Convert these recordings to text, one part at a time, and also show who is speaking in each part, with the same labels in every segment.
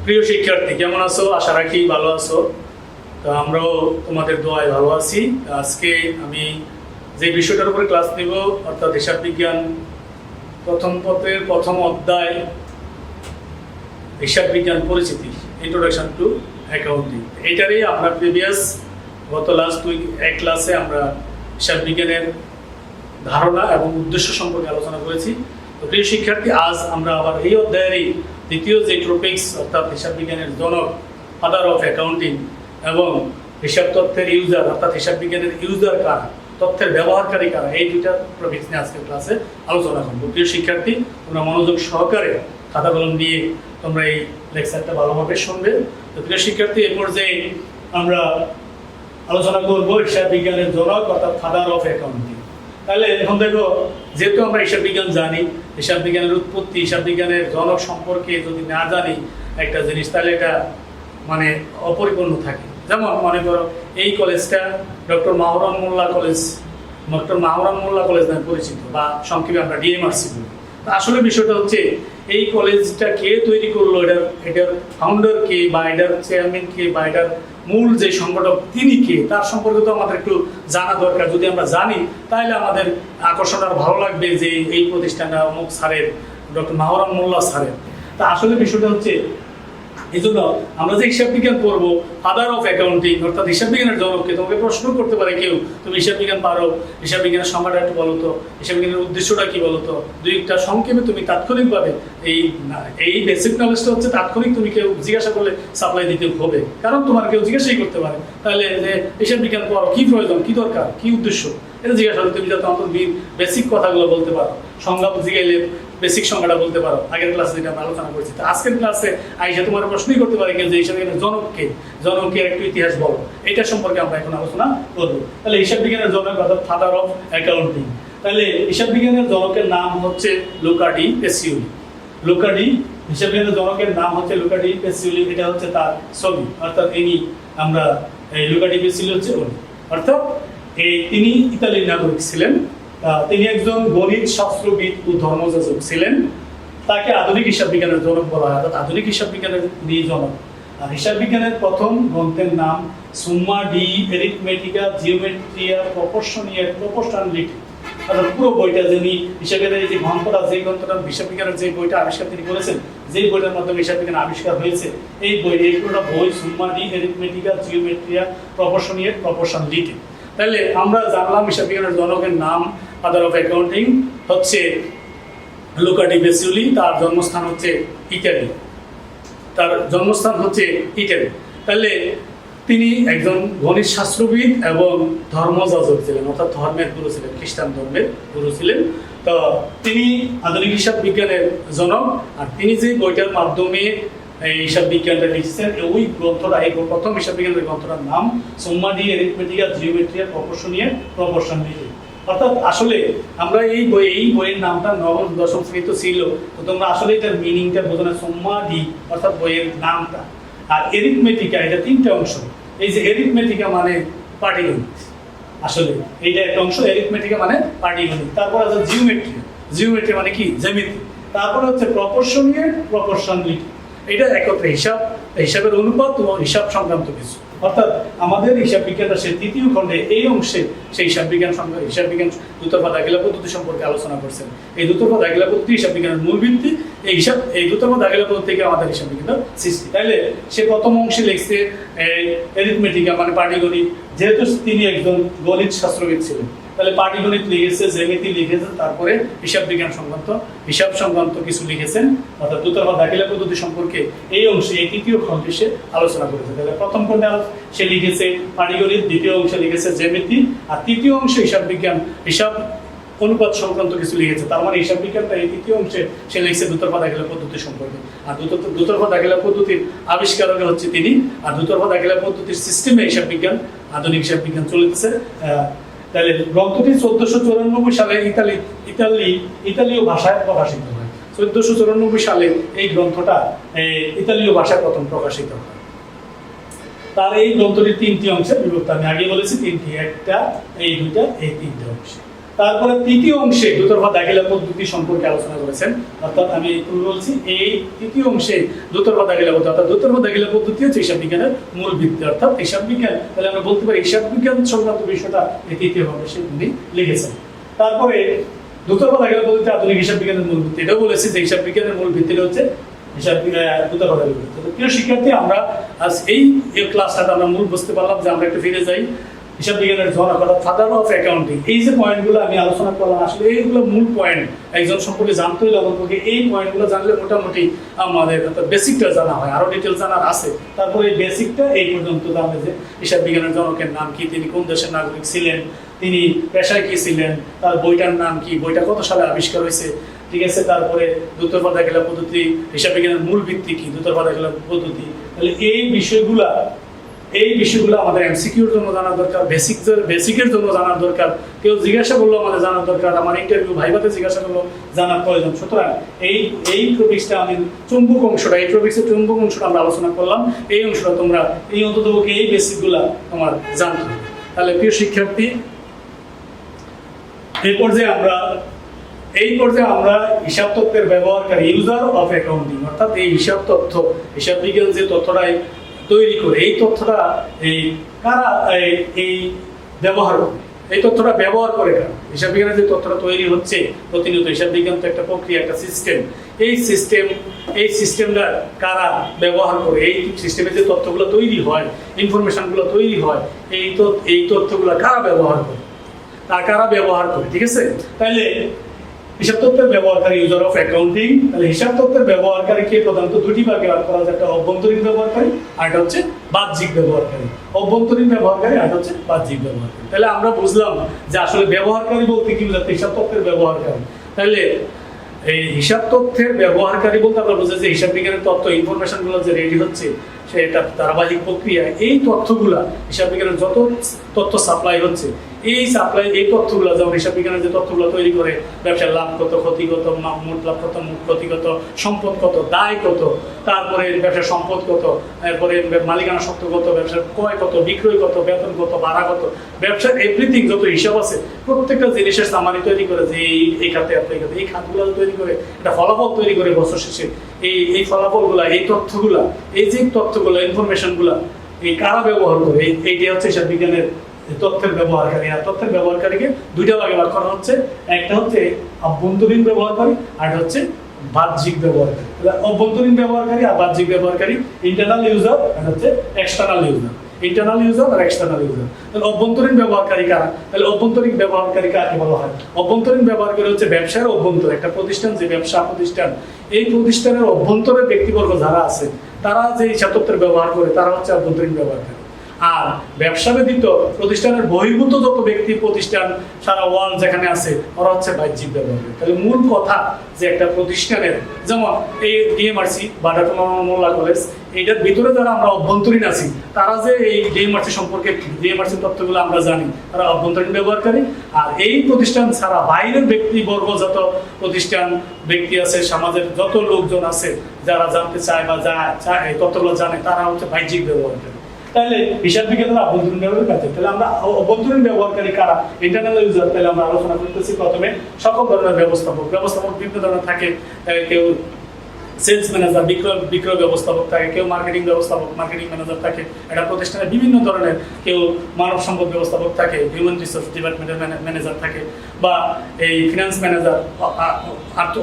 Speaker 1: প্রিয় শিক্ষার্থী, কেমন আছো? আশা রাখি ভালো আছো। তো আমরাও তোমাদের দোয়ায় ভালো আছি। আজকে আমি যে বিষয়টার উপরে ক্লাস নিব, অর্থাৎ হিসাব বিজ্ঞান প্রথম পত্রের প্রথম অধ্যায়, হিসাব বিজ্ঞান পরিচিতি, ইন্ট্রোডাকশন টু অ্যাকাউন্টিং। এইটারই আমরা প্রিভিয়াস গত লাস্ট উইক এক ক্লাসে আমরা হিসাব বিজ্ঞানের ধারণা এবং উদ্দেশ্য সম্পর্কে আলোচনা করেছি। তো প্রিয় শিক্ষার্থী, আজ আমরা আবার এই অধ্যায়েরই দ্বিতীয় যে টপিক্স, অর্থাৎ হিসাব বিজ্ঞানের জনক, ফাদার অফ অ্যাকাউন্টিং, এবং হিসাব তথ্যের ইউজার, অর্থাৎ হিসাব বিজ্ঞানের ইউজার কারা, তথ্যের ব্যবহারকারী কারা, এই দুইটা টপিক্স নিয়ে আজকের ক্লাসে আলোচনা করবো। প্রিয় শিক্ষার্থী, তোমরা মনোযোগ সহকারে খাতা কলম দিয়ে তোমরা এই লেকচারটা ভালোভাবে শুনবে। তো প্রিয় শিক্ষার্থী, এই পর্যায়ে আমরা আলোচনা করবো হিসাব বিজ্ঞানের জনক, অর্থাৎ ফাদার অফ অ্যাকাউন্টিং। তাহলে এখন দেখো, যেহেতু আমরা হিসাব বিজ্ঞান জানি, হিসাব বিজ্ঞানের উৎপত্তি, হিসাব বিজ্ঞানের জনক সম্পর্কে যদি না জানি একটা জিনিস, তাহলে এটা মানে অপরিপূর্ণ থাকে। যেমন মনে করো, এই কলেজটা ডক্টর মাহরান মোল্লা কলেজ, ডক্টর মাহরান মোল্লা কলেজ নামে পরিচিত, বা সংক্ষেপে আমরা ডিএমআরসি বলি। আসলে বিষয়টা হচ্ছে, এই কলেজটা কে তৈরি করলো, এটার ফাউন্ডার কে, বা এটার চেয়ারম্যান কে, বা এটার মূল যে সংগঠক তিনি কে, তার সম্পর্কে তো আমাদের একটু জানা দরকার। যদি আমরা জানি, তাহলে আমাদের আকর্ষণ আর ভালো লাগবে যে এই প্রতিষ্ঠানটা অমুক স্যারের, ডক্টর মাহরান মোল্লা স্যারের। তা আসলে বিষয়টা হচ্ছে, এই জন্য আমরা যে হিসাব বিজ্ঞান করবো, ফাদার অফ অ্যাকাউন্টিং অর্থাৎ হিসাব বিজ্ঞানের জনককে, তোমাকে প্রশ্ন করতে পারে কেউ, তুমি হিসাব বিজ্ঞান পারো, হিসাব বিজ্ঞানের সংজ্ঞাটা একটু বলো তো, হিসাব বিজ্ঞানের উদ্দেশ্যটা কি বলো তো, দুইটা সংক্ষেপে তুমি তাৎক্ষণিকভাবে এই বেসিক নলেজটা হচ্ছে তাৎক্ষণিক তুমি কেউ জিজ্ঞাসা করলে সাপ্লাই দিতে হবে, কারণ তোমার কেউ জিজ্ঞাসাই করতে পারে। তাহলে যে হিসাব বিজ্ঞান পড়ো, কি প্রয়োজন, কি দরকার, কি উদ্দেশ্য, এটা জিজ্ঞাসা করলে তুমি যাতে অন্তত বেসিক কথাগুলো বলতে পারো, সংজ্ঞা জিজ্ঞাইলে বেসিক সংখ্যাটা বলতে পারো। আগের ক্লাসে যেটা আমরা আলোচনা করেছি, তো আজকের ক্লাসে আইসা তোমার প্রশ্নই করতে পারে কেউ যে হিসাব বিজ্ঞানের জনকের একটু ইতিহাস বলো, এটা সম্পর্কে আমরা এখন আলোচনা করবো। তাহলে হিসাব বিজ্ঞানের জনক অর্থাৎ ফাদার অফ অ্যাকাউন্টিং। তাহলে হিসাব বিজ্ঞানের জনকের নাম হচ্ছে Luka D Pacioli. Luka D, হিসাব বিজ্ঞানের জনকের নাম হচ্ছে লুকা ডি পেসিওলি। এটা হচ্ছে তার ছবি, অর্থাৎ ইনি আমরা লুকা ডি পেসিওলি হচ্ছে উনি, অর্থাৎ তিনি ইতালির নাগরিক ছিলেন। তিনি একজন গণিত শাস্ত্রবিদ ও ধর্মযাজক ছিলেন। তাকে আধুনিক হিসাব বিজ্ঞানের জনক বলা হয়, অর্থাৎ আধুনিক হিসাব বিজ্ঞানের জনক। আর হিসাব বিজ্ঞানের প্রথম গ্রন্থের নাম সুম্মা ডি এরিথমেটিকা জিওমেট্রিয়া প্রপোর্শনালিটি। অর্থাৎ পুরো বইটা যিনি হিসাবের এই যে গ্রন্থটা, যে গ্রন্থটা হিসাব বিজ্ঞানের যে বইটা আবিষ্কার তিনি করেছেন, যে বইটার মাধ্যমে হিসাব বিজ্ঞান আবিষ্কার হয়েছে, এই পুরোটা বই সুম্মা ডি এরিথমেটিকা জিওমেট্রিয়া প্রপোর্শনালিটি। তাহলে আমরা জানলাম হিসাব বিজ্ঞানের জনকের নাম ফাদার অফ অ্যাকাউন্টিং হচ্ছে লুকা ডি পেসিওলি। তার জন্মস্থান হচ্ছে ইটালি। তাহলে তিনি একজন গণিত শাস্ত্রবিদ এবং ধর্মযাজক ছিলেন, অর্থাৎ ধর্মের গুরু ছিলেন, খ্রিস্টান ধর্মের গুরু ছিলেন। তো তিনি আধুনিক হিসাব বিজ্ঞানের জনক। আর তিনি যে বইটার মাধ্যমে এই হিসাব বিজ্ঞানটা লিখছেন, ওই গ্রন্থটা, এই প্রথম হিসাব বিজ্ঞানের গ্রন্থটার নাম সুম্মা ডি এরিথমেটিকা জিওমেট্রিয়া প্রপোর্শনালিটি। অর্থাৎ আসলে আমরা এই বইয়ের নামটা নবম দশম শ্রেণীতে ছিল, তো তোমরা আসলে এটার মিনিংটা বোঝো না। সুম্মা ডি অর্থাৎ বইয়ের নামটা, আর এরিথমেটিকা, এটা তিনটা অংশ। এই যে এরিথমেটিকা মানে পাটিগণিত, আসলে এইটা একটা অংশ। এরিথমেটিকা মানে পাটিগণিত। তারপর আছে জিওমেট্রি মানে কি, জ্যামিতি। তারপরে হচ্ছে প্রপোর্শনালিটি, এটা একত্রে হিসাবের অনুপাত ও হিসাব সংক্রান্ত কিছু। অর্থাৎ আমাদের হিসাব বিজ্ঞানটা সে তৃতীয় খণ্ডে এই অংশে সেই হিসাব বিজ্ঞান দ্রুতপদ দাখিলা পদ্ধতি সম্পর্কে আলোচনা করছেন। এই দ্রুতপদ দাখিলা পদ্ধতি হিসাব বিজ্ঞানের মূল ভিত্তি। এই দ্রুতপদ দাখিলা পদ্ধতি থেকে আমাদের হিসাব বিজ্ঞানের সৃষ্টি। তাইলে সে প্রথম অংশে লিখছে এরিথমেটিকা মানে পাটিগণিত, যেহেতু তিনি একজন গণিত শাস্ত্রবিদ ছিলেন, তাহলে পাটিগণিত লিখেছে, জ্যামিতি লিখেছেন, তারপরে হিসাব সংক্রান্ত কিছু লিখেছেন, অর্থাৎ দ্রুতপদ দাখিলা পদ্ধতি সম্পর্কে এই অংশে, এই তৃতীয় খণ্ডে সে আলোচনা করেছে। তাহলে প্রথম খণ্ডে সে লিখেছে পাটিগণিত, দ্বিতীয় অংশে লিখেছে জ্যামিতি, আর তৃতীয় অংশে হিসাব অনুপাত সংক্রান্ত কিছু লিখেছে। তার মানে হিসাব বিজ্ঞানটা এই তৃতীয় অংশে সে লিখছে দ্রুতপদ দাখিলা পদ্ধতি সম্পর্কে। আর দ্রুতপদ দাখিলা পদ্ধতির আবিষ্কারক হচ্ছে তিনি। আর দ্রুতপদ দাখিলা পদ্ধতির সিস্টেমে হিসাব বিজ্ঞান, আধুনিক হিসাব বিজ্ঞান চলতেছে। তাহলে গ্রন্থটি 1494 সালে ইতালীয় ভাষায় প্রকাশিত হয়। 1494 সালে এই গ্রন্থটা ইতালীয় ভাষায় প্রথম প্রকাশিত হয়। তার এই গ্রন্থটি তিনটি অংশে বিভক্ত। আমি আগে বলেছি তিনটি, একটা, এই দুইটা, এই তিনটে অংশে। তারপরে তৃতীয় অংশে দুতরফা দাখিলা পদ্ধতি সম্পর্কে আলোচনা করেছেন, অর্থাৎ আমি বলছি এই তৃতীয় অংশে দুতরফা দাখিলা পদ্ধতি, অর্থাৎ দুতরফা দাখিলা পদ্ধতি হচ্ছে হিসাব বিজ্ঞানের মূল ভিত্তি, অর্থাৎ হিসাব বিজ্ঞান, তাহলে আমরা বলতে পারি হিসাব বিজ্ঞান সংক্রান্ত বিষয়টা এই তৃতীয় অংশে উনি লিখেছেন। তারপরে দুতরফা দাখিলা পদ্ধতি আধুনিক হিসাব বিজ্ঞানের মূল ভিত্তি, এটাও বলেছি যে হিসাব বিজ্ঞানের মূল ভিত্তিটা হচ্ছে হিসাব দুতরফা দাখিলা পদ্ধতি। প্রিয় শিক্ষার্থী, আমরা আজ এই ক্লাসটাতে আমরা মূল বুঝতে পারলাম যে আমরা একটু ফিরে যাই হিসাব বিজ্ঞানের জনক অর্থাৎ ফাদার অফ অ্যাকাউন্টিং। এই যে পয়েন্টগুলো আমি আলোচনা করলাম, আসলে এইগুলো মূল পয়েন্ট। একজন সম্পর্কে জানতে হলে আমাকে এই পয়েন্টগুলো জানলে মোটামুটি আমাদের বেসিকটা জানা হয়, আরো ডিটেলস জানার আছে। তারপরে এই বেসিকটা এই পর্যন্ত জানলে যে হিসাব বিজ্ঞানের জনকের নাম কি, তিনি কোন দেশের নাগরিক ছিলেন, তিনি পেশায় কি ছিলেন, তার বইটার নাম কি, বইটা কত সালে আবিষ্কার হয়েছে, ঠিক আছে। তারপরে দুতরফা দাখিলা পদ্ধতি, হিসাব বিজ্ঞানের মূল ভিত্তি কি, দুতরফা দাখিলা পদ্ধতি। তাহলে এই বিষয়গুলো আমাদের এমসিকিউর জন্য জানার দরকার, বেসিকের জন্য জানার দরকার। কেউ জিজ্ঞাসা করলো আমাদের জানার দরকার, আমার ইন্টারভিউ ভাইভাতে জিজ্ঞাসা করলো জানার প্রয়োজন। সুতরাং এই টপিক্সটা আমি চুম্বক অংশটা, এই টপিক্সের চুম্বক অংশটা আমরা আলোচনা করলাম। এই অংশটা তোমরা এই অন্তত এই বেসিকগুলা তোমার জানতে হবে। তাহলে প্রিয় শিক্ষার্থী, এই পর্যায়ে আমরা হিসাব তত্ত্বের ব্যবহারকারী, ইউজার অফ অ্যাকাউন্টিং, অর্থাৎ এই হিসাব বিজ্ঞান যে তথ্যটাই তৈরি করে, এই তথ্যটা কারা এই ব্যবহার করে, এই তথ্যটা ব্যবহার করে কারা, হিসাব বিজ্ঞানের যে তথ্যটা তৈরি হচ্ছে প্রতিনিয়ত, হিসাব বিজ্ঞান তো একটা প্রক্রিয়া, একটা সিস্টেম। এই সিস্টেমটা কারা ব্যবহার করে, এই সিস্টেমে যে তথ্যগুলো তৈরি হয়, ইনফরমেশনগুলো তৈরি হয়, এই তথ্যগুলো কারা ব্যবহার করে, ঠিক আছে। তাইলে হিসাব তত্ত্বের ব্যবহারকারী, ইউজার অফ অ্যাকাউন্টিং। তাহলে হিসাব তত্ত্বের ব্যবহারকারীকে প্রধানত দুটি ভাগে ভাগ করা যায়, একটা অভ্যন্তরীণ ব্যবহারকারী আর একটা হচ্ছে বাহ্যিক ব্যবহারকারী। অভ্যন্তরীণ ব্যবহারকারী আর হচ্ছে বাহ্যিক ব্যবহারকারী। তাহলে আমরা বুঝলাম যে আসলে ব্যবহারকারী বলতে কি বোঝাচ্ছে, হিসাব তত্ত্বের ব্যবহারকারী। তাহলে এই হিসাব তথ্যের ব্যবহারকারী বলতে আমরা বুঝি যে হিসাব বিজ্ঞানের তথ্য, ইনফরমেশন গুলো যে রেডি হচ্ছে, সেটা ধারাবাহিক প্রক্রিয়া। এই তথ্যগুলা হিসাব বিজ্ঞানের যত তথ্য সাপ্লাই হচ্ছে, এই তথ্যগুলো, যেমন হিসাব বিজ্ঞানের যে তথ্যগুলো তৈরি করে, ব্যবসার লাভ কত, ক্ষতি কত, মোট লাভ কত, মোট ক্ষতি কত, সম্পদ কত, দায় কত, তারপরে ব্যবসার সম্পদ কত, এরপরে মালিকানা সত্ত্ব কত, ব্যবসার ক্রয় কত, বিক্রয় কত, বেতন কত, ভাড়া কত, ব্যবসার এভরিথিং যত হিসাব আছে, প্রত্যেকটা জিনিসের সামারি তৈরি করে, যে এই খাতে এত, এই খাতগুলো তৈরি করে একটা ফলাফল তৈরি করে বছর শেষে। এই ফলাফলগুলা, এই তথ্যগুলা, এই যে তথ্যগুলো, ইনফরমেশনগুলা এই কারা ব্যবহার করে, এইটা হচ্ছে হিসাব বিজ্ঞানের তথ্যের ব্যবহারকারী। আর তথ্যের ব্যবহারকারীকে দুইটা ভাগে ভাগ করা হচ্ছে, একটা হচ্ছে অভ্যন্তরীণ ব্যবহারকারী আর হচ্ছে বাহ্যিক ব্যবহারকারী। অভ্যন্তরীণ ব্যবহারকারী আর বাহ্যিক ব্যবহারকারী, ইন্টারনাল ইউজার আর হচ্ছে এক্সটার্নাল ইউজার। ইন্টারনাল ইউজার আর এক্সটার্নাল ইউজার। তাহলে অভ্যন্তরীণ ব্যবহারকারী কারা? তাহলে অভ্যন্তরীণ ব্যবহারকারী কাকে বলা হয়? অভ্যন্তরীণ ব্যবহারকারী হচ্ছে ব্যবসার অভ্যন্তরে, একটা প্রতিষ্ঠান যে ব্যবসা প্রতিষ্ঠান, এই প্রতিষ্ঠানের অভ্যন্তরে ব্যক্তিবর্গ যারা আছে, তারা যে হিসাব তত্ত্বের ব্যবহার করে, তারা হচ্ছে অভ্যন্তরীণ ব্যবহারকারী। আর ব্যবসা ব্যতীত প্রতিষ্ঠানের বহির্ভূত যত ব্যক্তি, প্রতিষ্ঠান সারা ওয়ার্ল্ড যেখানে আছে, ওরা হচ্ছে বাহ্যিক ব্যবহারকারী। তাহলে মূল কথা যে একটা প্রতিষ্ঠানের, যেমন এই ডিএমআরসি বা ঢাকা মোল্লা কলেজ, এইটার ভিতরে যারা আমরা অভ্যন্তরীণ আছি, তারা যে এই ডিএমআরসি সম্পর্কে, ডিএমআরসি তথ্যগুলো আমরা জানি, তারা অভ্যন্তরীণ ব্যবহারকারী। আর এই প্রতিষ্ঠান ছাড়া বাইরের ব্যক্তিবর্গ, যত প্রতিষ্ঠান ব্যক্তি আছে, সমাজের যত লোকজন আছে, যারা জানতে চায় বা চায় এই তথ্যগুলো জানে, তারা হচ্ছে বাহ্যিক ব্যবহারকারী। তাহলে হিসাব বিজ্ঞানের অভ্যন্তরীণ ব্যবহার কাছে, তাহলে আমরা অভ্যন্তরীণ ব্যবহারকারী কারা, ইন্টারনাল ইউজার। তাহলে আমরা আলোচনা করতেছি প্রথমে সকল ধরনের ব্যবস্থাপক বিভিন্ন ধরনের থাকে। কেউ সেলস ম্যানেজার, বিক্রয় ব্যবস্থাপক থাকে, কেউ মার্কেটিং ম্যানেজার থাকে। একটা প্রতিষ্ঠানে বিভিন্ন ধরনের, কেউ মানব সম্পদ ব্যবস্থাপক থাকে, হিউম্যান রিসোর্স ডিপার্টমেন্টের ম্যানেজার থাকে, বা এই ফিনান্স ম্যানেজার,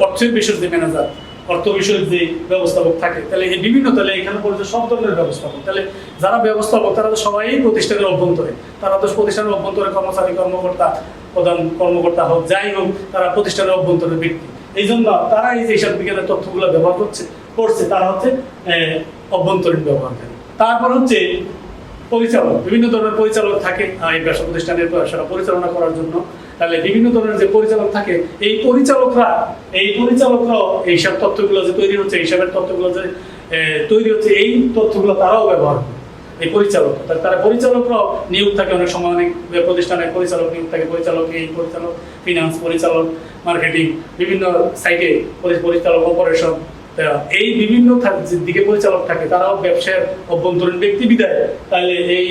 Speaker 1: অর্থের বিষয়ের যে ম্যানেজার, অর্থ বিষয়ের যে ব্যবস্থাপক থাকে। তাহলে এই বিভিন্ন, তাহলে এখানে পড়ছে সব ধরনের ব্যবস্থাপক। তাহলে যারা ব্যবস্থাপক, তারা তো সবাই প্রতিষ্ঠানের অভ্যন্তরে, তারা তো প্রতিষ্ঠানের অভ্যন্তরে কর্মচারী, কর্মকর্তা, প্রধান কর্মকর্তা হোক, যাই হোক, তারা প্রতিষ্ঠানের অভ্যন্তরের ব্যক্তি। এই জন্য তারা এই যে হিসাব বিজ্ঞানের তথ্যগুলো ব্যবহার করছে, তারা হচ্ছে অভ্যন্তরীণ ব্যবহারকারী। তারপর হচ্ছে পরিচালক, বিভিন্ন ধরনের পরিচালক থাকে এই ব্যবসা প্রতিষ্ঠানের ব্যবসাটা পরিচালনা করার জন্য। তাহলে বিভিন্ন ধরনের যে পরিচালক থাকে, এই পরিচালকরাও এই হিসাব তথ্যগুলো যে তৈরি হচ্ছে, হিসাবের তথ্যগুলো যে তৈরি হচ্ছে, এই তথ্যগুলো তারাও ব্যবহার করে এই পরিচালক। তারা পরিচালকরাও নিয়োগ থাকে, অনেক সময় অনেক প্রতিষ্ঠানের পরিচালক নিয়োগ থাকে, পরিচালক ফিনান্স পরিচালক, মার্কেটিং, বিভিন্ন সাইটে পরিচালক, অপারেশন, এই বিভিন্ন দিকে পরিচালক থাকে। তারাও ব্যবসার অভ্যন্তরীণ ব্যক্তি বিদায়, তাহলে এই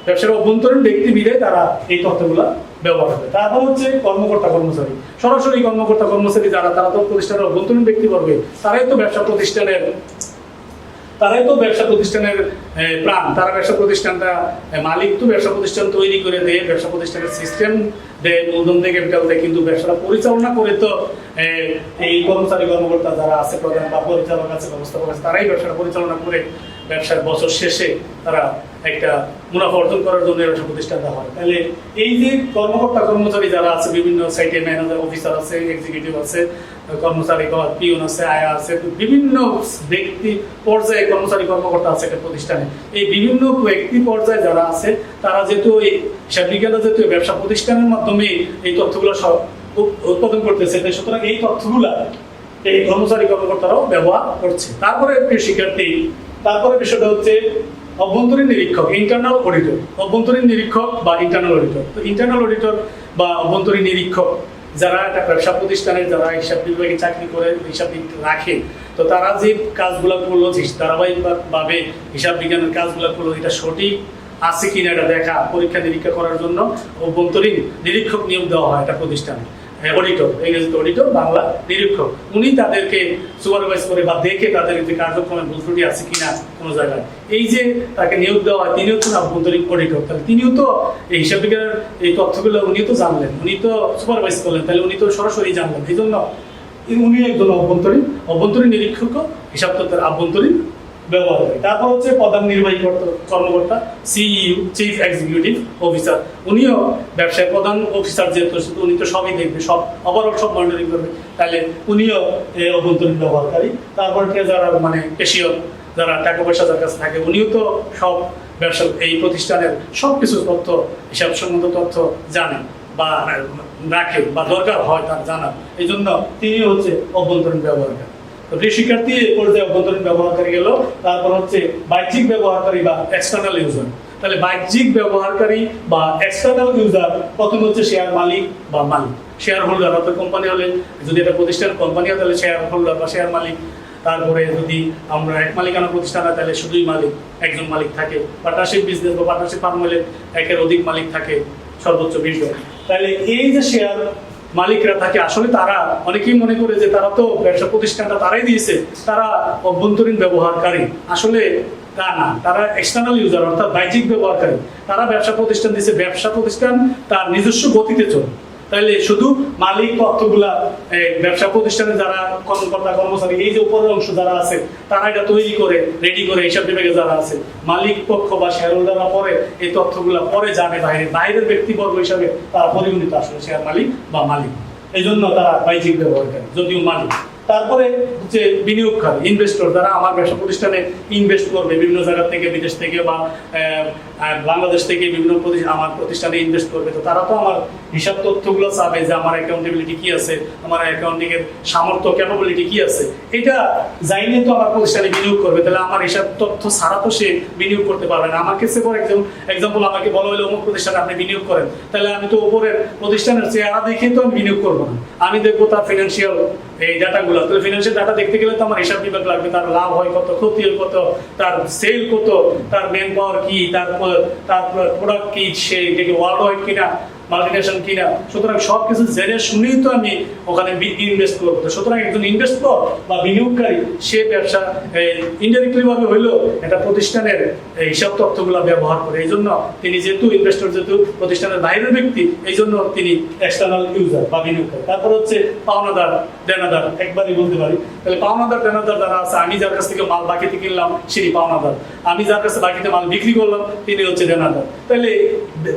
Speaker 1: ব্যবসার অভ্যন্তরীণ ব্যক্তি বিদায় তারা এই তথ্যগুলা ব্যবহার হবে। তারপর হচ্ছে কর্মকর্তা কর্মচারী, সরাসরি কর্মকর্তা কর্মচারী যারা, তারা তো প্রতিষ্ঠানের অভ্যন্তরীণ ব্যক্তিবর্গ, তারাই তো ব্যবসা প্রতিষ্ঠানের প্রাণ। তারা ব্যবসা প্রতিষ্ঠানটা, মালিক তো ব্যবসা প্রতিষ্ঠান তৈরি করে দেয়, ব্যবসা প্রতিষ্ঠানের সিস্টেম দেয়, মূলধন দেয়, ক্যাপিটাল দেয়, কিন্তু ব্যবসাটা পরিচালনা করে তো এই কর্মচারী কর্মকর্তা যারা আছে, প্রধান বা পরিচালক আছে, ব্যবস্থাপক আছে, তারাই ব্যবসাটা পরিচালনা করে ব্যবসার বছর শেষে তারা একটা মুনাফা অর্জন করার জন্য ব্যবসা প্রতিষ্ঠানটা হয়। তাহলে এই যে কর্মকর্তা কর্মচারী যারা আছে, বিভিন্ন সাইটে ম্যানেজার অফিসার আছে, এক্সিকিউটিভ আছে, কর্মচারী পিওন আছে, আয়া আছে, বিভিন্ন ব্যক্তি পর্যায়ে কর্মচারী কর্মকর্তা আছে একটা প্রতিষ্ঠানে। এই বিভিন্ন ব্যক্তি পর্যায়ে যারা আছে, তারা যেহেতু এই হিসাব বিজ্ঞানটা যেহেতু ব্যবসা প্রতিষ্ঠানের মাধ্যমে এই তথ্যগুলো সব উৎপাদন করতেছে, সুতরাং এই তথ্যগুলা এই কর্মচারী কর্মকর্তারাও ব্যবহার করছে। তারপরে শিক্ষার্থী, তারপরে বিষয়টা হচ্ছে অভ্যন্তরীণ নিরীক্ষক, ইন্টারনাল অডিটর। অভ্যন্তরীণ নিরীক্ষক বা ইন্টারনাল অডিটর, তো ইন্টারনাল অডিটর বা অভ্যন্তরীণ নিরীক্ষক যারা একটা ব্যবসা প্রতিষ্ঠানের যারা হিসাব বিভাগে চাকরি করে হিসাব রাখে, তো তারা যে কাজগুলো করলো, ধারাবাহিকভাবে হিসাব বিজ্ঞানের কাজগুলো করলো, এটা সঠিক আছে কিনা এটা দেখা, পরীক্ষা নিরীক্ষা করার জন্য অভ্যন্তরীণ নিরীক্ষক নিয়োগ দেওয়া হয় একটা প্রতিষ্ঠানে। অডিটর, ইংরেজিতে অডিটর, বাংলা নিরীক্ষক। উনি তাদেরকে সুপারভাইজ করে বা দেখে তাদের যে কার্যক্রমে ভুল ত্রুটি আছে কিনা কোনো জায়গায়, এই যে তাকে নিয়োগ দেওয়া হয়, তিনি হচ্ছেন অভ্যন্তরীণ অডিটর। তাহলে তিনিও তো এই হিসাব বিজ্ঞানের এই তথ্যগুলো উনিও তো জানলেন, উনি তো সুপারভাইজ করলেন, তাহলে উনি তো সরাসরি জানলেন। এই জন্য উনি একজন অভ্যন্তরীণ নিরীক্ষক, হিসাব তথ্যের আভ্যন্তরীণ ব্যবহার করে। তারপর হচ্ছে প্রধান নির্বাহী কর্মকর্তা, সিইও, চিফ এক্সিকিউটিভ অফিসার। উনিও ব্যবসায় প্রধান অফিসার, যেহেতু উনি তো সবই দেখবে, সব ওভারঅল সব মনিটরিং করবে, তাহলে উনিও অভ্যন্তরীণ ব্যবহারকারী। তারপর যারা মানে ক্যাশিয়ার, যারা টাকা পয়সা যার কাছে থাকে, উনিও তো সব ব্যবসা এই প্রতিষ্ঠানের সবকিছু তথ্য, হিসাব সম্বন্ধ তথ্য জানেন বা রাখে বা দরকার হয় তার জানা, এই জন্য তিনি হচ্ছে অভ্যন্তরীণ ব্যবহারকারী। প্রিয় শিক্ষার্থী, পর্যায়ে অভ্যন্তরীণ ব্যবহারকারী গেল। তারপর হচ্ছে বাহ্যিক ব্যবহারকারী বা এক্সটার্নাল ইউজার। তাহলে বাহ্যিক ব্যবহারকারী বা এক্সটার্নাল ইউজার, প্রথম হচ্ছে শেয়ার মালিক বা মালিক, শেয়ার হোল্ডার, অর্থাৎ কোম্পানি হলে, যদি এটা প্রতিষ্ঠান কোম্পানি হয় তাহলে শেয়ার হোল্ডার বা শেয়ার মালিক। তারপরে যদি আমরা এক মালিকানা প্রতিষ্ঠান হয় তাহলে শুধুই মালিক, একজন মালিক থাকে। পার্টনারশিপ বিজনেস বা পার্টনারশিপ ফার্ম হলে একের অধিক মালিক থাকে, সর্বোচ্চ 20 জন। তাহলে এই যে শেয়ার মালিকরা থাকে, আসলে তারা অনেকেই মনে করে যে তারা তো ব্যবসা প্রতিষ্ঠানটা তারাই দিয়েছে, তারা অভ্যন্তরীণ ব্যবহারকারী। আসলে তা না, তারা এক্সটার্নাল ইউজার, অর্থাৎ বাহ্যিক ব্যবহারকারী। তারা ব্যবসা প্রতিষ্ঠান দিয়েছে, ব্যবসা প্রতিষ্ঠান তার নিজস্ব গতিতে চলে। তাহলে শুধু মালিক তথ্যগুলা ব্যবসা প্রতিষ্ঠানে যারা কর্মকর্তা কর্মচারী, এই যে উপরের অংশ যারা আছে, তারা এটা তৈরি করে রেডি করে, হিসাব বিভাগে যারা আছে মালিক পক্ষ বা শেয়ার হোল্ডাররা পরে এই তথ্যগুলা পরে জানে বাইরের ব্যক্তিবর্গ হিসাবে তারা পরিগণিত আসলে শেয়ার মালিক বা মালিক। এই জন্য তারা বাহ্যিক ব্যবহারকারী, যদিও মালিক। তারপরে হচ্ছে বিনিয়োগকারী, ইনভেস্টর, যারা আমার ব্যবসা প্রতিষ্ঠানে ইনভেস্ট করবে, বিভিন্ন জায়গা থেকে, বিদেশ থেকে বা বাংলাদেশ থেকে বিভিন্ন আমার প্রতিষ্ঠানে ইনভেস্ট করবে, তো তারা তো আমার হিসাব তথ্যগুলো চাবে যে আমার অ্যাকাউন্টেবিলিটি কি আছে, আমার অ্যাকাউন্টিং এর সামর্থ্য, ক্যাপাবিলিটি কি আছে, এটা জানিয়ে তো আমার প্রতিষ্ঠানে বিনিয়োগ করবে। তাহলে আমার হিসাব তথ্য ছাড়া তো সে বিনিয়োগ করতে পারবে না। আমাকে সে ফর এক্সাম্পল আমাকে বলা হলো অমুক প্রতিষ্ঠানে আপনি বিনিয়োগ করেন, তাহলে আমি তো উপরের প্রতিষ্ঠানের চেহারা দেখে তো আমি বিনিয়োগ করবো না, আমি দেখবো তার ফিনান্সিয়াল এই ডাটাগুলো। তাহলে ফিনান্সিয়াল ডাটা দেখতে গেলে তো আমার হিসাব বিভাগ লাগবে, তার লাভ হয় কত, ক্ষতি হয় কত, তার সেল কত, তার ম্যান পাওয়ার কি, তার প্রোডাক্ট কি, সে ওয়ার্ল্ড ওয়াইড কিনা, মাল্টিনেশনাল কিনা। সুতরাং সবকিছু জেনে শুনেই তো আমি ওখানে ইনভেস্ট করবো। সুতরাং একজন ইনভেস্টর বা বিনিয়োগকারী, সে ব্যবসা ইনডাইরেক্টলি ভাবে হইলেও একটা প্রতিষ্ঠানের হিসাব তথ্যগুলো ব্যবহার করে। এই জন্য তিনি যেহেতু ইনভেস্টর, যেহেতু প্রতিষ্ঠানের বাইরের ব্যক্তি, এই জন্য তিনি এক্সটার্নাল ইউজার বা বিনিয়োগকারী। তারপর হচ্ছে পাওনাদার, দেনাদার, একবারই বলতে পারি। তাহলে পাওনাদার দেনাদার যারা আছে, আমি যার কাছ থেকে মাল বাকিতে কিনলাম সেই পাওনাদার, আমি যার কাছে বাকিতে মাল বিক্রি করলাম তিনি হচ্ছে দেনাদার। তাহলে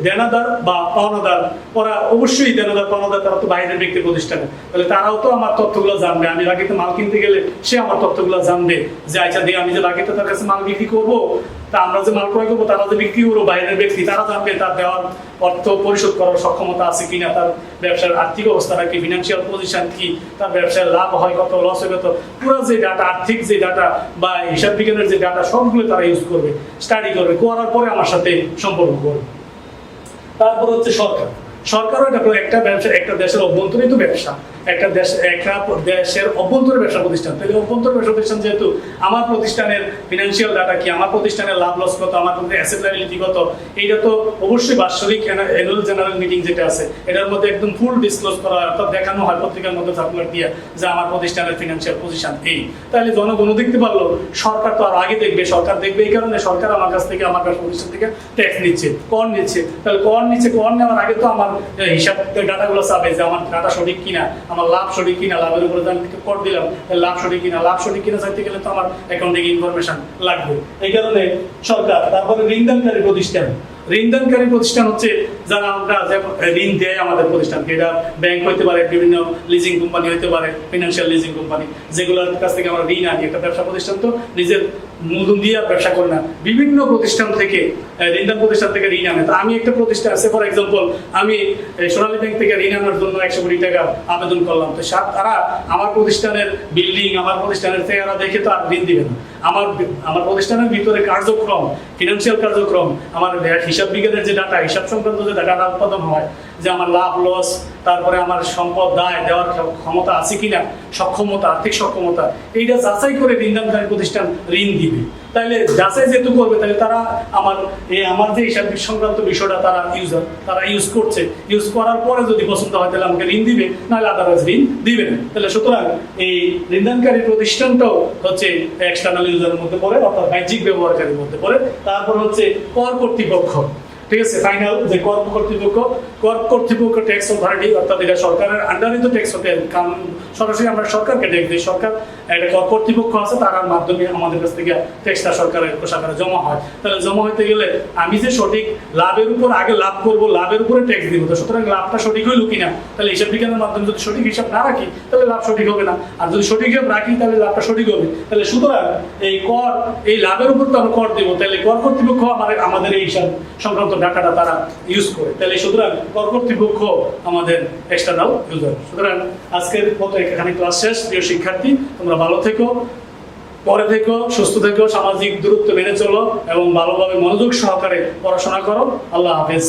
Speaker 1: দেনাদার বা পাওনাদার, ওরা অবশ্যই দেনাদার পাওনাদার, তারা তো বাইরের ব্যক্তি প্রতিষ্ঠানে, তাহলে তারাও তো আমার তথ্যগুলো জানবে। আমি বাকিতে মাল কিনতে গেলে সে আমার তথ্যগুলো জানবে যে আচ্ছা দিয়ে আমি যে বাকিতে তার কাছে মাল বিক্রি করবো, তা আমরা যে মাল ক্রয় করবো, তারা যে বিক্রি করবো বাইরের ব্যক্তি, তারা জানবে তার দেওয়ার অর্থ পরিশোধ করার সক্ষমতা আছে কিনা, তার ব্যবসার আর্থিক অবস্থাটা কি, ফিনান্সিয়াল পজিশন কি, তার ব্যবসার লাভ হয় কত, লস হয় কত, পুরো যে ডাটা, আর্থিক যে ডাটা বা হিসাব বিজ্ঞানের যে ডাটা, সবগুলো তারা ইউজ করবে, স্টাডি করবে, করার পরে আমার সাথে সম্পর্ক করবে। তারপর হচ্ছে সরকার। সরকারও একটা ব্যবসা, একটা দেশের অভ্যন্তরীণ ব্যবসা, একটা দেশের অভ্যন্তরে ব্যবসা প্রতিষ্ঠান, তাহলে অভ্যন্তর ব্যবসা প্রতিষ্ঠান যেহেতু আমার প্রতিষ্ঠানের ফিনান্সিয়াল ডাটা কি, আমার প্রতিষ্ঠানের লাভ লস কত, আমার অ্যাসেট লায়াবিলিটি কত, এইটা তো অবশ্যই বার্ষিক অ্যানুয়াল জেনারেল মিটিং যেটা আছে এটার মধ্যে একদম ফুল ডিসক্লোজ করা হয়, অর্থাৎ দেখানো হয় পত্রিকার মধ্যে সার্কুলার দিয়ে যে আমার প্রতিষ্ঠানের ফিনান্সিয়াল পজিশন এই। তাহলে জনগণও দেখতে পারলো, সরকার তো আর আগে দেখবে, সরকার দেখবে এই কারণে সরকার আমার কাছ থেকে, আমার প্রতিষ্ঠান থেকে ট্যাক্স নিচ্ছে, কর নিচ্ছে। তাহলে কর নিচ্ছে, কর নেওয়ার আগে তো আমার হিসাব ডাটাগুলো চাবে যে আমার ডাটা সঠিক কিনা, আমার লাভ সঠিক কিনা, লাভের উপরে আমি কর দিলাম, লাভ সঠিক কিনা, লাভ সঠিক কিনা চাইতে গেলে তো আমার অ্যাকাউন্টিং ইনফরমেশন লাগবে। এই কারণে সরকার, তারপরে ঋণদানকারী প্রতিষ্ঠান, ঋণদানকারী প্রতিষ্ঠান হচ্ছে যারা আমরা ঋণ দেয় আমাদের প্রতিষ্ঠানকে, এটা ব্যাংক হইতে পারে, বিভিন্ন লিজিং কোম্পানি হইতে পারে, ফিনান্সিয়াল লিজিং কোম্পানি, যেগুলোর কাছ থেকে আমরা ঋণ আনি। একটা ব্যবসা প্রতিষ্ঠান তো নিজের মূলধন দিয়ে ব্যবসা করে না, বিভিন্ন প্রতিষ্ঠান থেকে, ঋণদান প্রতিষ্ঠান থেকে ঋণ আনে। তো আমি একটা প্রতিষ্ঠান আছে, ফর এক্সাম্পল আমি সোনালী ব্যাংক থেকে ঋণ আনার জন্য 100 কোটি টাকা আবেদন করলাম, তো তারা আমার প্রতিষ্ঠানের বিল্ডিং, আমার প্রতিষ্ঠানের চেহারা দেখে তো আর ঋণ দিবে না। আমার প্রতিষ্ঠানের ভিতরে কার্যক্রম, ফিনান্সিয়াল কার্যক্রম, আমার হিসাব বিজ্ঞানের যে ডাটা, হিসাব সংক্রান্ত যে ডাটা উৎপাদন হয়, যে আমার লাভ লস, তারপরে আমার সম্পদ দায় দেওয়ার ক্ষমতা আছে কিনা, সক্ষমতা, আর্থিক সক্ষমতা, এইটা যাচাই করে ঋণদানকারী প্রতিষ্ঠান ঋণ দিবে। তাইলে যাচাই যেহেতু করবে, তাহলে তারা আমার যে হিসাব সংক্রান্ত বিষয়টা তারা ইউজ করছে, ইউজ করার পরে যদি পছন্দ হয় তাহলে আমাকে ঋণ দিবে, নাহলে আদারওয়াইজ ঋণ দিবে না। তাহলে সুতরাং এই ঋণদানকারী প্রতিষ্ঠানটাও হচ্ছে এক্সটার্নাল ইউজারের মধ্যে পড়ে, অর্থাৎ বাহ্যিক ব্যবহারকারীর মধ্যে পড়ে। তারপর হচ্ছে কর কর্তৃপক্ষ, ঠিক আছে, ফাইনাল যে কর কর্তৃপক্ষ ট্যাক্স অথরিটি, অর্থাৎ এটা সরকারের আন্ডারে তো ট্যাক্স হতে, কারণ সরাসরি আমরা সরকারকে ট্যাক্স দিই, সরকার একটা কর কর্তৃপক্ষ আছে, তার মাধ্যমে আমাদের কাছ থেকে ট্যাক্সটা সরকারের কোষাগারে জমা হয়। তাহলে জমা হইতে গেলে আমি যে সঠিক লাভের উপর আগে লাভ করবো, লাভের উপরে ট্যাক্স দিব, তো সুতরাং লাভটা সঠিক হইল কিনা, তাহলে হিসাব বিজ্ঞানের মাধ্যমে যদি সঠিক হিসাব না রাখি তাহলে লাভ সঠিক হবে না, আর যদি সঠিক হিসাব রাখি তাহলে লাভটা সঠিক হবে। তাহলে সুতরাং এই লাভের উপর তো আমরা কর দিব, তাহলে কর কর্তৃপক্ষ আমাদের এই হিসাব সংক্রান্ত ডাটাটা তারা ইউজ করে, তাহলে সুতরাং কর কর্তৃপক্ষ আমাদের এক্সটার্নাল ইউজার। সুতরাং আজকের মতো এখানে ক্লাস শেষ। প্রিয় শিক্ষার্থী, তোমরা ভালো থেকো, পরে থেকো, সুস্থ থেকো, সামাজিক দূরত্ব মেনে চলো এবং ভালোভাবে মনোযোগ সহকারে পড়াশোনা করো। আল্লাহ হাফেজ।